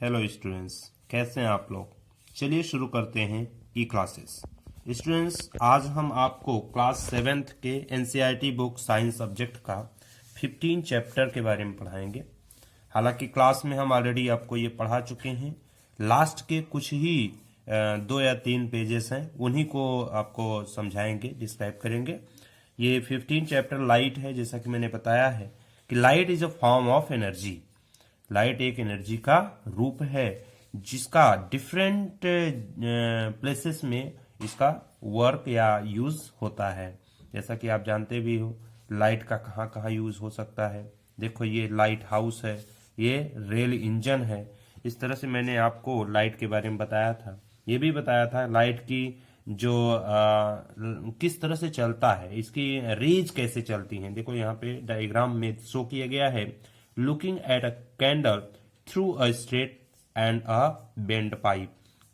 Hello students, कैसे हैं आप लोग। चलिए शुरू करते हैं ई क्लासेस। स्टूडेंट्स, आज हम आपको क्लास 7th के एनसीईआरटी बुक साइंस सब्जेक्ट का 15 चैप्टर के बारे में पढ़ाएंगे। हालांकि क्लास में हम ऑलरेडी आपको ये पढ़ा चुके हैं। लास्ट के कुछ ही 2 या 3 पेजेस हैं, उन्हीं को आपको समझाएंगे, डिस्क्राइब करेंगे। ये 15 चैप्टर लाइट है। जैसा कि मैंने बताया है कि light is a form of energy. Light एक एनर्जी का रूप है जिसका डिफरेंट प्लेसेस में इसका वर्क या यूज होता है। जैसा कि आप जानते भी हो लाइट का कहाँ कहाँ यूज हो सकता है। देखो, ये लाइट हाउस है, ये रेल इंजन है। इस तरह से मैंने आपको लाइट के बारे में बताया था। ये भी बताया था लाइट की जो किस तरह से चलता है, इसकी रेज कैसे चलती हैं। देखो यहाँ पे डायग्राम में शो किया गया है। Looking at a candle through a straight and a bend pipe.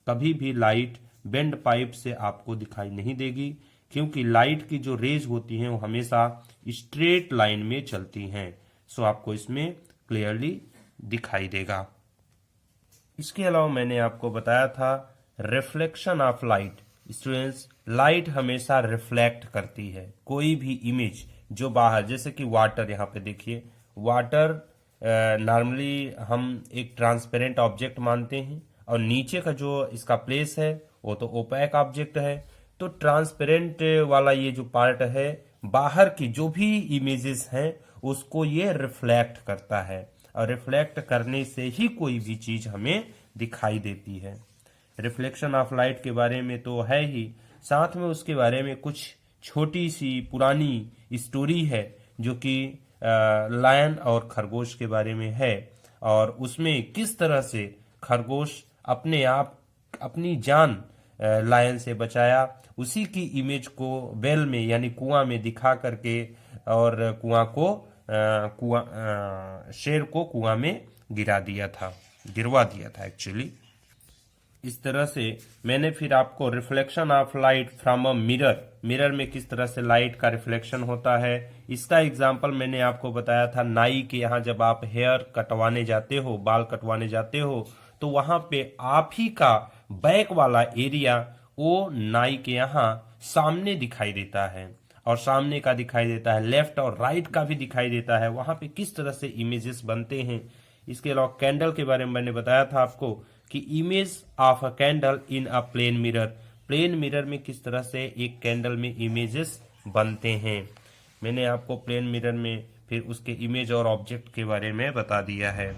कभी भी लाइट बेंड पाइप से आपको दिखाई नहीं देगी, क्योंकि लाइट की जो रेज होती हैं वो हमेशा स्ट्रेट लाइन में चलती हैं। सो आपको इसमें क्लियरली दिखाई देगा। इसके अलावा मैंने आपको बताया था reflection of light. Students, light हमेशा रिफ्लेक्ट करती है कोई भी इमेज जो बाहर, जैसे कि वाटर। यहाँ पे देखिए, वाटर नॉर्मली हम एक ट्रांसपेरेंट ऑब्जेक्ट मानते हैं, और नीचे का जो इसका प्लेस है वो तो ओपैक ऑब्जेक्ट है। तो ट्रांसपेरेंट वाला ये जो पार्ट है, बाहर की जो भी इमेजेस हैं उसको ये रिफ्लेक्ट करता है, और रिफ्लेक्ट करने से ही कोई भी चीज हमें दिखाई देती है। रिफ्लेक्शन ऑफ लाइट के बारे में तो है ही, साथ में उसके बारे में कुछ छोटी सी पुरानी स्टोरी है जो कि लायन और खरगोश के बारे में है, और उसमें किस तरह से खरगोश अपने आप अपनी जान लायन से बचाया, उसी की इमेज को वेल में यानी कुआं में दिखा करके, और शेर को कुआं में गिरवा दिया था एक्चुअली। इस तरह से मैंने फिर आपको reflection of light from a mirror में किस तरह से लाइट का रिफ्लेक्शन होता है, इसका एग्जांपल मैंने आपको बताया था। नाई के यहाँ जब आप हेयर कटवाने जाते हो, बाल कटवाने जाते हो, तो वहां पे आप ही का बैक वाला एरिया वो नाई के यहाँ सामने दिखाई देता है, और सामने का दिखाई देता है, लेफ्ट और राइट का भी दिखाई देता है। वहां पे किस तरह से इमेजेस बनते हैं। इसके अलावा कैंडल के बारे में मैंने बताया था आपको कि image of a candle in a plane mirror में किस तरह से एक कैंडल में इमेजेस बनते हैं। मैंने आपको प्लेन मिरर में फिर उसके इमेज और ऑब्जेक्ट के बारे में बता दिया है।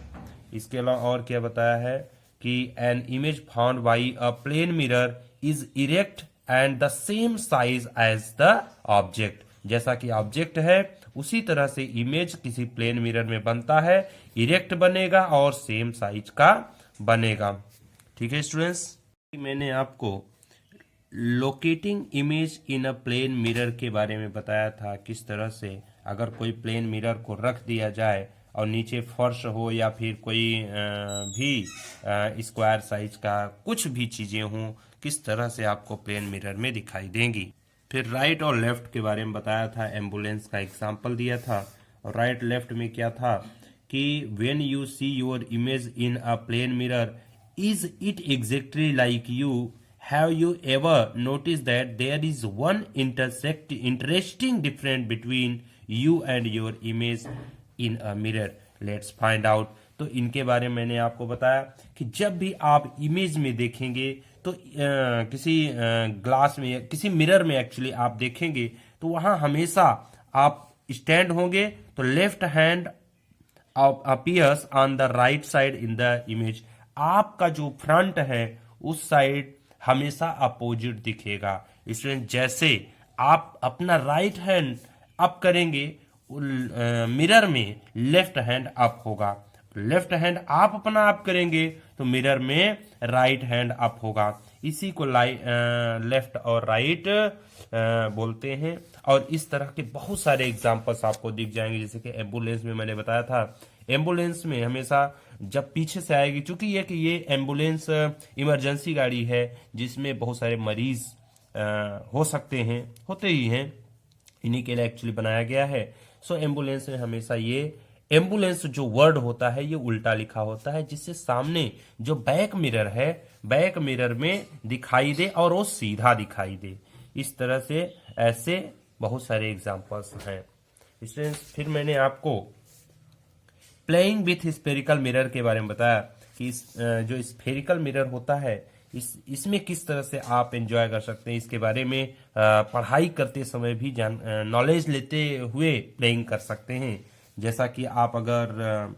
इसके अलावा और क्या बताया है कि an image found by a plane mirror is erect and the same size as the object. जैसा कि ऑब्जेक्ट है उसी तरह से इमेज किसी प्लेन मिरर में बनता है, इरेक्ट बनेगा और सेम साइज का बनेगा। ठीक है स्टूडेंट्स, मैंने आपको locating image in a plane mirror के बारे में बताया था। किस तरह से अगर कोई प्लेन मिरर को रख दिया जाए और नीचे फर्श हो या फिर कोई भी स्क्वायर साइज का कुछ भी चीजें हों, किस तरह से आपको प्लेन मिरर में दिखाई देंगी। फिर राइट और लेफ्ट के बारे में बताया था, एम्बुलेंस का एग्जाम्पल दिया था। और राइट लेफ्ट में क्या था कि when you see your image in a plane mirror, is it exactly like you? Have you ever notice that there is one interesting difference between you and your image in a mirror? Let's find out. तो इनके बारे में मैंने आपको बताया कि जब भी आप इमेज में देखेंगे तो किसी ग्लास में, किसी मिरर में एक्चुअली आप देखेंगे, तो वहां हमेशा आप स्टैंड होंगे तो left hand appears on the right side in the image. आपका जो फ्रंट है उस साइड हमेशा अपोजिट दिखेगा। इसलिए जैसे आप अपना राइट हैंड अप करेंगे, मिरर में लेफ्ट हैंड अप होगा। लेफ्ट हैंड आप अपना अप करेंगे तो मिरर में राइट हैंड अप होगा। इसी को लेफ्ट और राइट बोलते हैं। और इस तरह के बहुत सारे एग्जांपल्स आपको दिख जाएंगे। जैसे कि एम्बुलेंस में मैंने बताया था, एम्बुलेंस में हमेशा जब पीछे से आएगी, चूंकि ये एम्बुलेंस इमरजेंसी गाड़ी है जिसमें बहुत सारे मरीज हो सकते हैं, होते ही हैं, इन्हीं के लिए एक्चुअली बनाया गया है। सो एम्बुलेंस में हमेशा ये एम्बुलेंस जो वर्ड होता है ये उल्टा लिखा होता है, जिससे सामने जो बैक मिरर है, बैक मिरर में दिखाई दे और वो सीधा दिखाई दे। इस तरह से ऐसे बहुत सारे एग्जाम्पल्स हैं। इसलिए फिर मैंने आपको प्लेइंग विथ स्फेरिकल मिरर के बारे में बताया कि जो स्फेरिकल मिरर होता है इसमें किस तरह से आप एंजॉय कर सकते हैं। इसके बारे में पढ़ाई करते समय भी नॉलेज लेते हुए प्लेइंग कर सकते हैं। जैसा कि आप अगर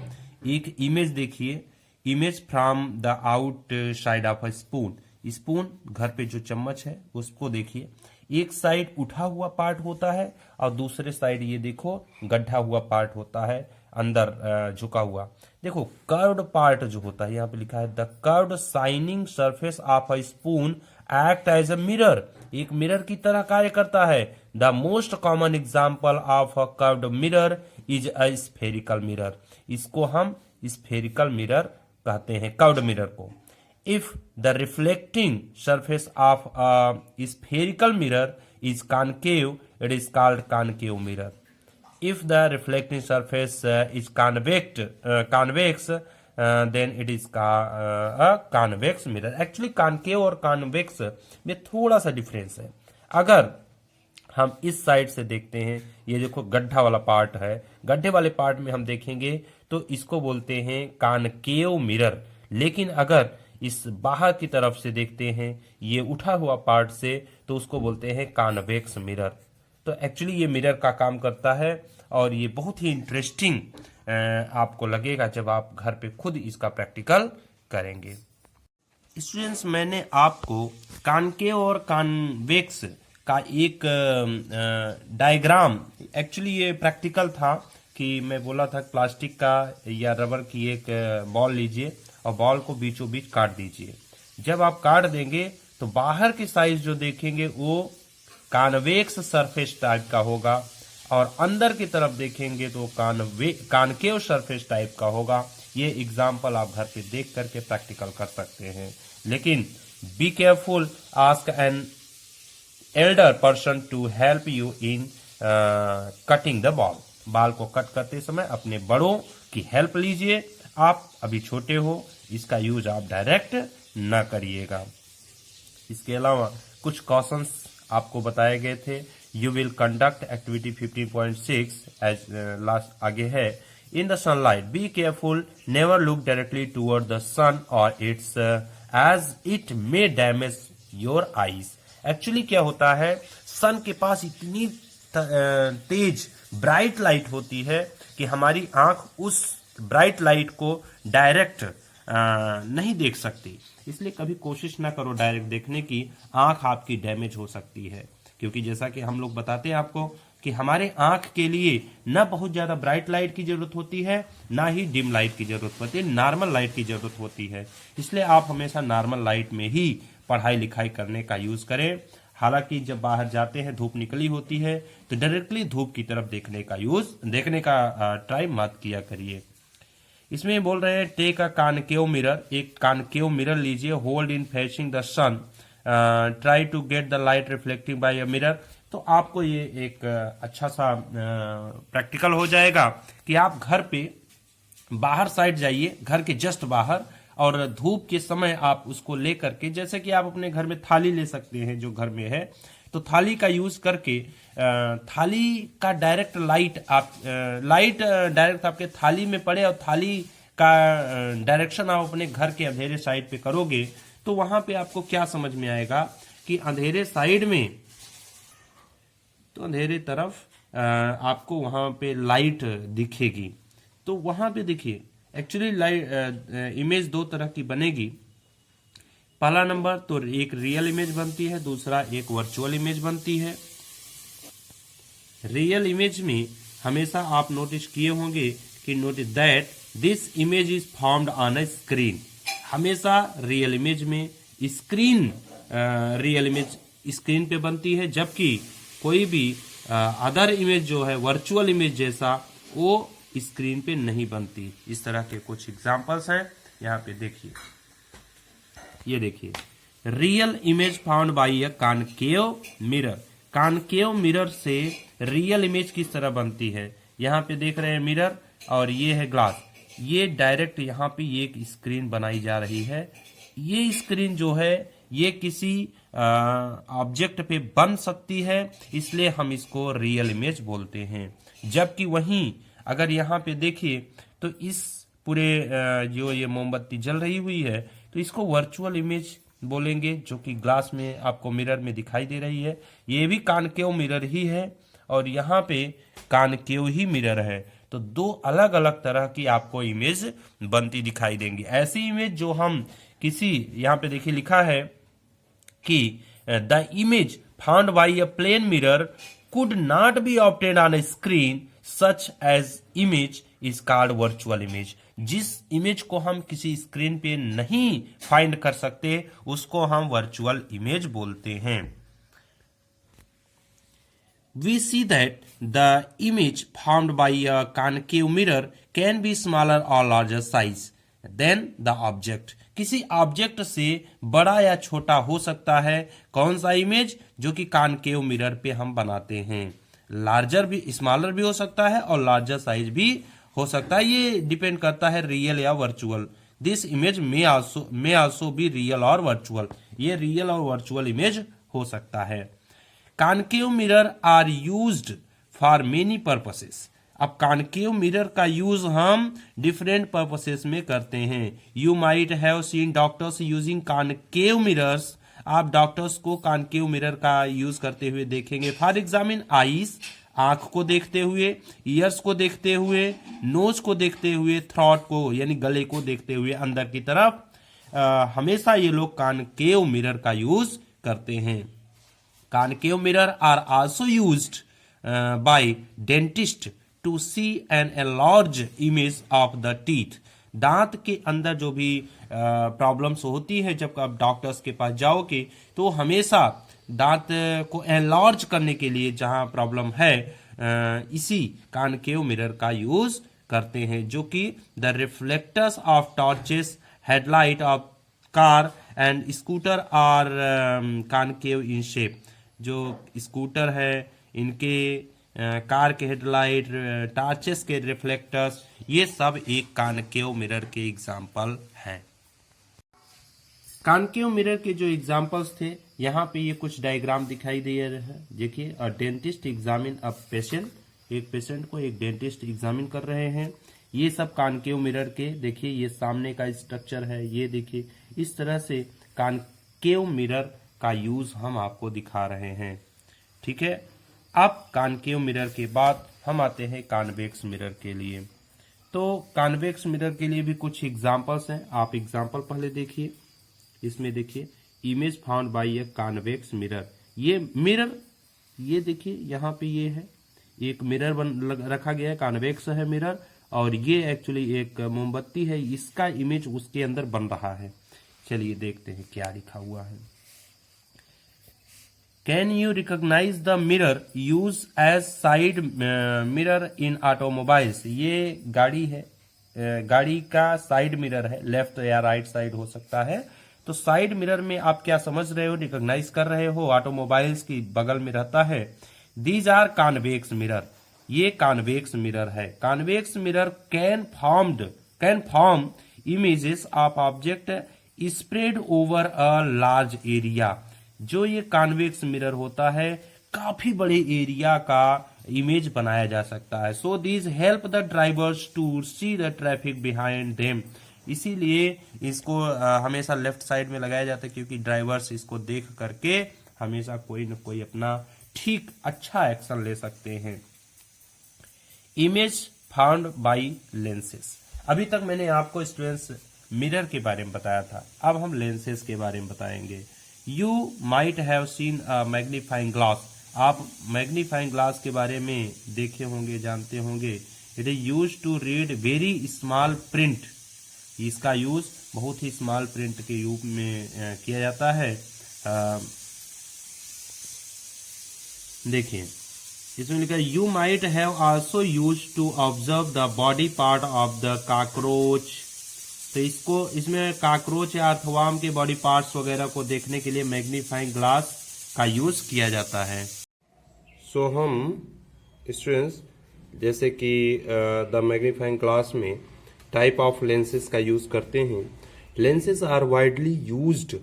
एक इमेज देखिए, image from the out side of a spoon, spoon घर पे जो चम्मच है उसको देखिए, एक साइड उठा हुआ पार्ट होता है और दूसरे साइड ये देखो गड्ढा हुआ पार्ट होता है, अंदर झुका हुआ। देखो कर्व्ड पार्ट जो होता है, यहाँ पे लिखा है the curved shining surface of a spoon act as a mirror, एक मिरर की तरह कार्य करता है। The most common example of a curved mirror is a spherical mirror, इसको हम स्फेरिकल मिरर कहते हैं, कर्व्ड मिरर को। If the reflecting surface of a spherical mirror is concave, it is called concave mirror. If the reflecting surface is convex, then it is a convex mirror. Actually, concave और convex में थोड़ा सा difference है। अगर हम इस side से देखते हैं, ये देखो गड्ढा वाला पार्ट है, गड्ढे वाले पार्ट में हम देखेंगे तो इसको बोलते हैं कॉनकेव मिरर। लेकिन अगर इस बाहर की तरफ से देखते हैं, ये उठा हुआ पार्ट से, तो उसको बोलते हैं कॉन्वेक्स मिरर। तो एक्चुअली ये मिरर का काम करता है और ये बहुत ही इंटरेस्टिंग आपको लगेगा जब आप घर पे खुद इसका प्रैक्टिकल करेंगे। स्टूडेंट्स, मैंने आपको कॉनकेव और कॉन्वेक्स का एक डायग्राम, एक्चुअली ये प्रैक्टिकल था कि मैं बोला था प्लास्टिक का या रबर की एक बॉल लीजिए और बॉल को बीचों बीच काट दीजिए। जब आप काट देंगे तो बाहर की साइज जो देखेंगे वो कॉन्वेक्स सरफेस टाइप का होगा और अंदर की तरफ देखेंगे तो कॉनकेव सरफेस टाइप का होगा। ये एग्जाम्पल आप घर पे देख करके प्रैक्टिकल कर सकते हैं। लेकिन be careful, ask an elder person to help you in cutting the ball, ball को कट करते समय अपने बड़ों की हेल्प लीजिए। आप अभी छोटे हो, इसका यूज आप डायरेक्ट ना करिएगा। इसके अलावा कुछ क्वेश्चंस आपको बताए गए थे। You will conduct activity 15.6 as last आगे है। In the sunlight be careful, never look directly toward the sun और its as it may damage your eyes. Actually क्या होता है, सन के पास इतनी तेज ब्राइट लाइट होती है कि हमारी आंख उस ब्राइट लाइट को डायरेक्ट नहीं देख सकती। इसलिए कभी कोशिश ना करो डायरेक्ट देखने की, आंख आपकी डैमेज हो सकती है। क्योंकि जैसा कि हम लोग बताते हैं आपको कि हमारे आंख के लिए ना बहुत ज्यादा ब्राइट लाइट की जरूरत होती है, ना ही डिम लाइट की जरूरत होती है, नॉर्मल लाइट की जरूरत होती है। इसलिए आप हमेशा नॉर्मल लाइट में ही पढ़ाई लिखाई करने का यूज करें। हालांकि जब बाहर जाते हैं, धूप निकली होती है, तो डायरेक्टली धूप की तरफ देखने का ट्राई मत किया करिए। इसमें बोल रहे हैं टेक अ कॉनकेव मिरर, एक कॉनकेव मिरर लीजिए, hold in facing the sun, try to get the light reflecting by a mirror. तो आपको ये एक अच्छा सा प्रैक्टिकल हो जाएगा कि आप घर पे बाहर साइड जाइए, घर के जस्ट बाहर, और धूप के समय आप उसको ले करके, जैसे कि आप अपने घर में थाली ले सकते हैं जो घर में है, तो थाली का यूज करके थाली का डायरेक्ट लाइट डायरेक्ट आपके थाली में पड़े और थाली का डायरेक्शन आप अपने घर के अंधेरे साइड पे करोगे, तो वहां पे आपको क्या समझ में आएगा कि अंधेरे साइड में, तो अंधेरे तरफ आपको वहां पे लाइट दिखेगी। तो वहां पे देखिए एक्चुअली इमेज दो तरह की बनेगी। पहला नंबर तो एक रियल इमेज बनती है, दूसरा एक वर्चुअल इमेज बनती है। रियल इमेज में हमेशा आप नोटिस किए होंगे कि notice that this image is formed on a screen. हमेशा रियल इमेज में रियल इमेज स्क्रीन पे बनती है, जबकि कोई भी अदर इमेज जो है वर्चुअल इमेज जैसा वो स्क्रीन पे नहीं बनती। इस तरह के कुछ एग्जांपल्स हैं, यहाँ पे देखिए। ये देखिए, real image found by a concave mirror. Concave mirror से रियल इमेज किस तरह बनती है, यहाँ पे देख रहे हैं मिरर, और ये है ग्लास। ये डायरेक्ट यहाँ पे एक स्क्रीन बनाई जा रही है। ये स्क्रीन जो है ये किसी ऑब्जेक्ट पे बन सकती है, इसलिए हम इसको रियल इमेज बोलते हैं। जबकि वहीं अगर यहाँ पे देखिए तो इस पूरे जो ये मोमबत्ती जल रही हुई है तो इसको वर्चुअल इमेज बोलेंगे, जो कि ग्लास में आपको मिरर में दिखाई दे रही है। ये भी कॉनकेव मिरर ही है और यहाँ पे कॉनकेव ही मिरर है। तो दो अलग अलग तरह की आपको इमेज बनती दिखाई देंगी। ऐसी इमेज जो हम किसी, यहाँ पे देखिए लिखा है कि the image found by a plane mirror could not be obtained on a screen such as image is called virtual image. जिस इमेज को हम किसी स्क्रीन पे नहीं फाइंड कर सकते उसको हम वर्चुअल इमेज बोलते हैं। We see that the image formed by a concave mirror can be smaller or larger size than the object. किसी ऑब्जेक्ट से बड़ा या छोटा हो सकता है कौन सा इमेज, जो कि कॉनकेव मिरर पे हम बनाते हैं। लार्जर भी, स्मॉलर भी हो सकता है और लार्जर साइज भी हो सकता है। ये डिपेंड करता है रियल या virtual. This image may also be real और वर्चुअल। ये रियल और वर्चुअल इमेज हो सकता है। Concave mirror are used for many purposes. अब कॉनकेव मिरर का यूज हम डिफरेंट पर्पसेस में करते हैं। You might have seen doctors using concave mirrors. आप डॉक्टर्स को कॉनकेव मिरर का यूज करते हुए देखेंगे। फॉर एग्जामिन आईज, आंख को देखते हुए, ईयर्स को देखते हुए, नोज को देखते हुए, थ्रॉट को यानी गले को देखते हुए अंदर की तरफ। हमेशा ये लोग कॉनकेव मिरर का यूज करते हैं। Concave mirror are also used by dentist to see an enlarged image of the teeth. दांत के अंदर जो भी प्रॉब्लम्स होती है जब आप डॉक्टर्स के पास जाओगे तो हमेशा दांत को एनलार्ज करने के लिए जहां प्रॉब्लम है इसी कॉनकेव मिरर का यूज करते हैं, जो कि the reflectors of torches, headlight of car and scooter are concave in shape. जो स्कूटर है इनके कार के हेडलाइट, टॉर्चेस के रिफ्लेक्टर्स, ये सब एक कॉनकेव मिरर के एग्जाम्पल हैं। कॉनकेव मिरर के जो एग्जाम्पल्स थे यहाँ पे ये कुछ डायग्राम दिखाई दे रहे हैं। देखिए, a dentist examine a patient, एक पेशेंट को एक डेंटिस्ट एग्जामिन कर रहे हैं। ये सब कॉनकेव मिरर के, देखिए ये सामने का स्ट्रक्चर है, ये देखिए इस तरह से कॉनकेव मिरर का यूज हम आपको दिखा रहे हैं। ठीक है, अब कॉनकेव मिरर के बाद हम आते हैं कॉन्वेक्स मिरर के लिए। तो कॉन्वेक्स मिरर के लिए भी कुछ एग्जांपल्स हैं। आप एग्जांपल पहले देखिए। इसमें देखिए, image found by a convex mirror. ये मिरर, ये देखिए यहाँ पे ये है, एक मिरर रखा गया है, कॉन्वेक्स है मिरर, और ये एक्चुअली एक मोमबत्ती है, इसका इमेज उसके अंदर बन रहा है। चलिए देखते हैं क्या लिखा हुआ है। Can you recognize the mirror used as side mirror in automobiles? ये गाड़ी है, गाड़ी का साइड मिरर है, लेफ्ट या राइट साइड हो सकता है। तो साइड मिरर में आप क्या समझ रहे हो, रिकॉग्नाइज कर रहे हो, ऑटोमोबाइल्स की बगल में रहता है। These are convex mirror. ये कॉन्वेक्स मिरर है। Convex mirror can form images of object spread over a large area. जो ये कॉन्वेक्स मिरर होता है काफी बड़े एरिया का इमेज बनाया जा सकता है। So these help the drivers to see the traffic behind them. इसीलिए इसको हमेशा लेफ्ट साइड में लगाया जाता है, क्योंकि ड्राइवर्स इसको देख करके हमेशा कोई न कोई अपना ठीक अच्छा एक्शन ले सकते हैं। Image found by lenses. अभी तक मैंने आपको स्टूडेंट्स मिरर के बारे में बताया था, अब हम लेंसेज के बारे में बताएंगे। You might have seen a magnifying glass. आप मैग्नीफाइंग ग्लास के बारे में देखे होंगे, जानते होंगे। It is use to read very small print. इसका यूज बहुत ही स्मॉल प्रिंट के रूप में किया जाता है। देखिए इसमें लिखा है, you might have also use to observe the body part of the cockroach. तो इसको, इसमें कॉकरोच या अर्थवर्म के बॉडी पार्ट्स वगैरह को देखने के लिए मैग्नीफाइंग ग्लास का यूज किया जाता है। सो हम स्टूडेंट्स जैसे कि द मैग्नीफाइंग ग्लास में टाइप ऑफ लेंसेज का यूज करते हैं। Lenses are widely used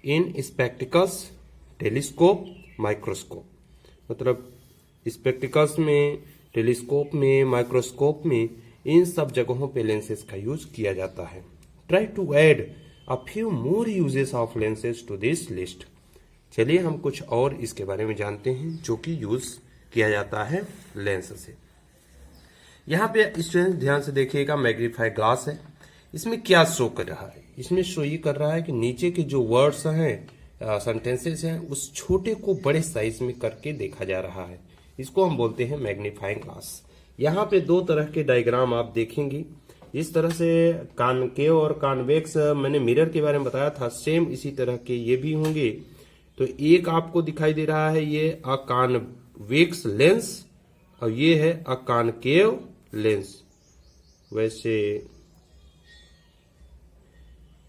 in spectacles, telescope, microscope. मतलब स्पेक्टिकल्स में, टेलीस्कोप में, माइक्रोस्कोप में, इन सब जगहों पे लेंसेज का यूज किया जाता है। Try to add a few more uses of lenses to this list. चलिए हम कुछ और इसके बारे में जानते हैं जो कि यूज किया जाता है लेंस से। यहाँ पे स्टूडेंट ध्यान से देखिएगा, मैग्नीफाई ग्लास है। इसमें क्या शो कर रहा है? इसमें शो ये कर रहा है कि नीचे के जो वर्ड्स हैं, सेंटेंसेस हैं, उस छोटे को बड़े साइज में करके देखा जा रहा है। इसको हम बोलते हैं मैग्नीफाइंग ग्लास। यहाँ पे दो तरह के डायग्राम आप देखेंगे। इस तरह से कॉनकेव और कॉन्वेक्स मैंने मिरर के बारे में बताया था, सेम इसी तरह के ये भी होंगे। तो एक आपको दिखाई दे रहा है ये अ कॉन्वेक्स लेंस और ये है अ कॉनकेव लेंस। वैसे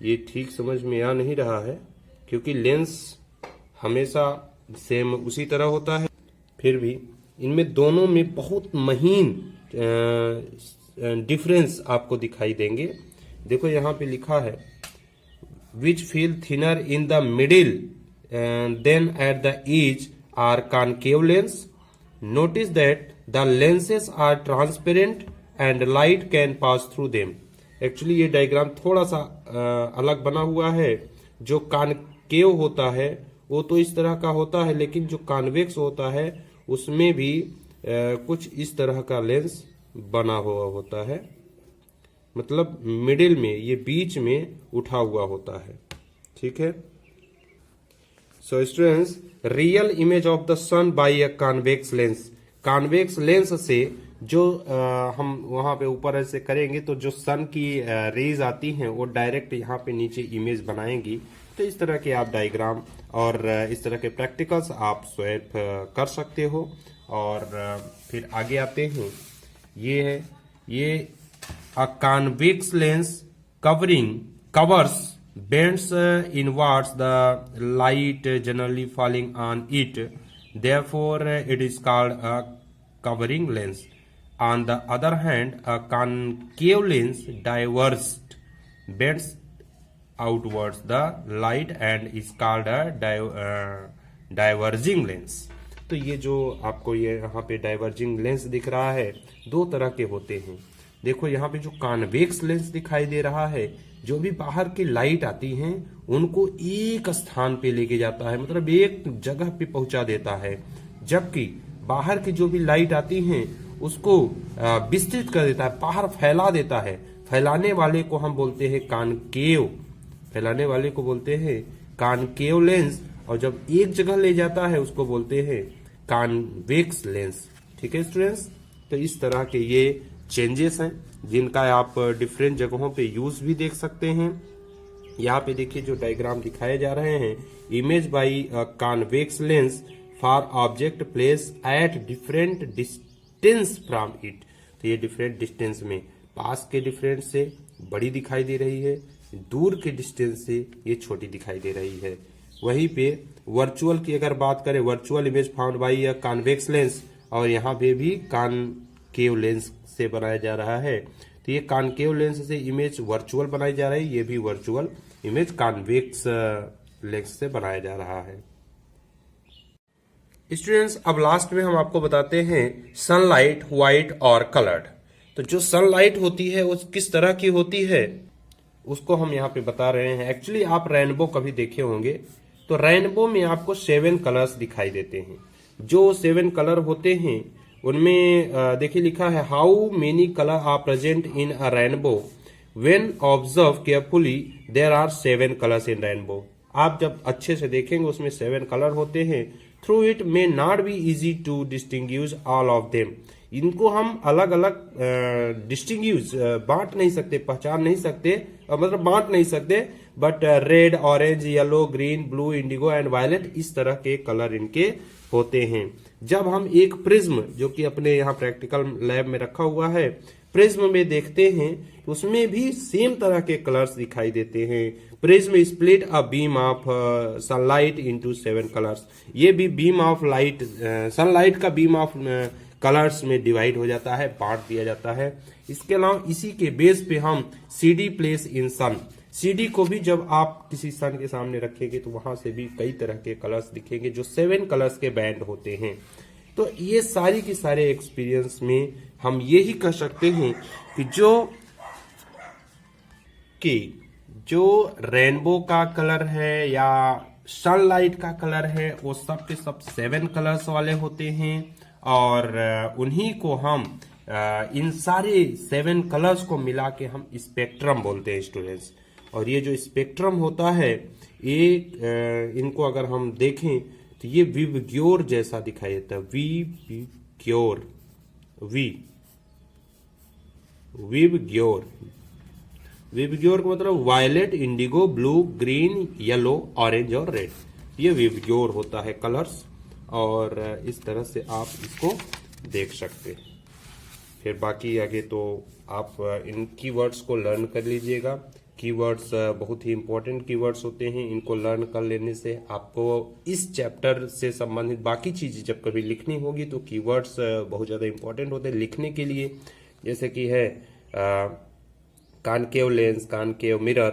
ये ठीक समझ में आ नहीं रहा है क्योंकि लेंस हमेशा सेम उसी तरह होता है, फिर भी इनमें दोनों में बहुत महीन डिफरेंस आपको दिखाई देंगे। देखो यहाँ पे लिखा है which feel thinner in the middle than at the edge are concave lens. Notice that the lenses are transparent and light can pass through them. Actually ये डायग्राम थोड़ा सा अलग बना हुआ है। जो कॉनकेव होता है वो तो इस तरह का होता है, लेकिन जो कॉन्वेक्स होता है उसमें भी कुछ इस तरह का लेंस बना हुआ होता है। मतलब मिडिल में, ये बीच में उठा हुआ होता है। ठीक है। So students, real image of the sun by a convex lens. Convex lens से जो हम वहां पे ऊपर ऐसे करेंगे तो जो सन की रेज आती हैं वो डायरेक्ट यहाँ पे नीचे इमेज बनाएंगी। तो इस तरह के आप डायग्राम और इस तरह के प्रैक्टिकल्स आप स्वैप कर सकते हो। और फिर आगे आते हैं, ये है ये अ convex lens covers bends inwards the light generally falling on it, therefore it is called a covering lens. On the other hand, a concave lens bends outwards the light and is called a diverging lens. तो ये जो आपको ये यहाँ पे diverging lens दिख रहा है, दो तरह के होते हैं। देखो यहाँ पे जो कॉन्वेक्स लेंस दिखाई दे रहा है, जो भी बाहर की लाइट आती हैं उनको एक स्थान पे लेके जाता है, मतलब एक जगह पे पहुंचा देता है। जबकि बाहर की जो भी लाइट आती हैं उसको विस्तृत कर देता है, बाहर फैला देता है। फैलाने वाले को हम बोलते हैं कॉनकेव, फैलाने वाले को बोलते हैं कॉनकेव लेंस। और जब एक जगह ले जाता है उसको बोलते हैं कॉन्वेक्स लेंस। ठीक है स्टूडेंट्स, तो इस तरह के ये चेंजेस हैं जिनका आप डिफरेंट जगहों पे यूज भी देख सकते हैं। यहाँ पे देखिए जो डायग्राम दिखाए जा रहे हैं, image by convex lens for object place at different distance from it. तो ये डिफरेंट डिस्टेंस में, पास के डिफरेंस से बड़ी दिखाई दे रही है, दूर के डिस्टेंस से ये छोटी दिखाई दे रही है। वहीं पे वर्चुअल की अगर बात करें, virtual image found by a convex lens, और यहाँ पे भी कॉनकेव लेंस से बनाया जा रहा है। तो ये कॉनकेव लेंस से इमेज वर्चुअल बनाई जा रही है, ये भी वर्चुअल इमेज कॉन्वेक्स लेंस से बनाया जा रहा है। स्टूडेंट्स, अब लास्ट में हम आपको बताते हैं सनलाइट व्हाइट और कलर्ड। तो जो सनलाइट होती है वो किस तरह की होती है उसको हम यहाँ पे बता रहे हैं। एक्चुअली आप रेनबो कभी देखे होंगे, तो रेनबो में आपको 7 कलर्स दिखाई देते हैं। जो 7 कलर होते हैं उनमें देखिए लिखा है how many colour are present in a rainbow. When observe carefully there are 7 colours in rainbow. आप जब अच्छे से देखेंगे उसमें 7 कलर होते हैं। Through it may not be easy to distinguish all of them. इनको हम अलग अलग डिस्टिंग्विश बांट नहीं सकते, पहचान नहीं सकते, मतलब बांट नहीं सकते। But red, orange, yellow, green, blue, indigo and violet, इस तरह के कलर इनके होते हैं। जब हम एक प्रिज्म, जो कि अपने यहाँ प्रैक्टिकल लैब में रखा हुआ है, प्रिज्म में देखते हैं उसमें भी सेम तरह के कलर्स दिखाई देते हैं। Prism split a beam of sunlight into 7 colours. ये भी बीम ऑफ लाइट, सनलाइट का बीम ऑफ कलर्स में डिवाइड हो जाता है, बांट दिया जाता है। इसके अलावा इसी के बेस पे हम CD place in sun, CD को भी जब आप किसी सन के सामने रखेंगे तो वहां से भी कई तरह के कलर्स दिखेंगे जो 7 कलर्स के बैंड होते हैं। तो ये सारी की सारे एक्सपीरियंस में हम यही कह सकते हैं कि जो रेनबो का कलर है या सनलाइट का कलर है वो सब के सब 7 कलर्स वाले होते हैं और उन्हीं को हम इन सारे 7 कलर्स को मिला के हम स्पेक्ट्रम बोलते हैं स्टूडेंट्स। और ये जो स्पेक्ट्रम होता है ये इनको अगर हम देखें तो ये विबग्योर जैसा दिखाई देता है। विबग्योर का मतलब violet, indigo, blue, green, yellow, orange और रेड, ये विबग्योर होता है कलर्स। और इस तरह से आप इसको देख सकते हैं। फिर बाकी आगे तो आप इन कीवर्ड्स को लर्न कर लीजिएगा। कीवर्ड्स बहुत ही इंपॉर्टेंट कीवर्ड्स होते हैं, इनको लर्न कर लेने से आपको इस चैप्टर से संबंधित बाकी चीजें जब कभी लिखनी होगी तो कीवर्ड्स बहुत ज़्यादा इंपॉर्टेंट होते हैं लिखने के लिए। जैसे कि है concave lens, concave mirror,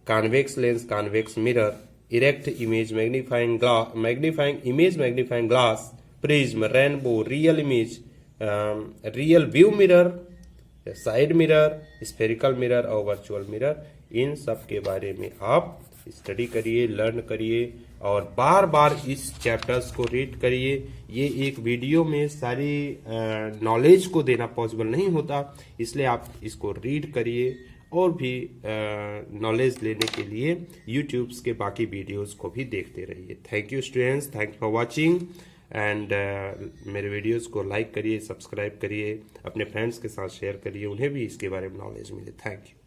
convex lens, convex mirror, erect image, magnifying image, magnifying glass, prism, rainbow, real image, real view mirror, side mirror, spherical mirror और वर्चुअल मिरर, इन सब के बारे में आप स्टडी करिए, लर्न करिए और बार बार इस चैप्टर्स को रीड करिए। ये एक वीडियो में सारी नॉलेज को देना पॉसिबल नहीं होता, इसलिए आप इसको रीड करिए और भी नॉलेज लेने के लिए यूट्यूब्स के बाकी वीडियोस को भी देखते रहिए। Thank you students, thank you for watching and मेरे वीडियोस को लाइक करिए, सब्सक्राइब करिए, अपने फ्रेंड्स के साथ शेयर करिए, उन्हें भी इसके बारे में नॉलेज मिले। Thank you.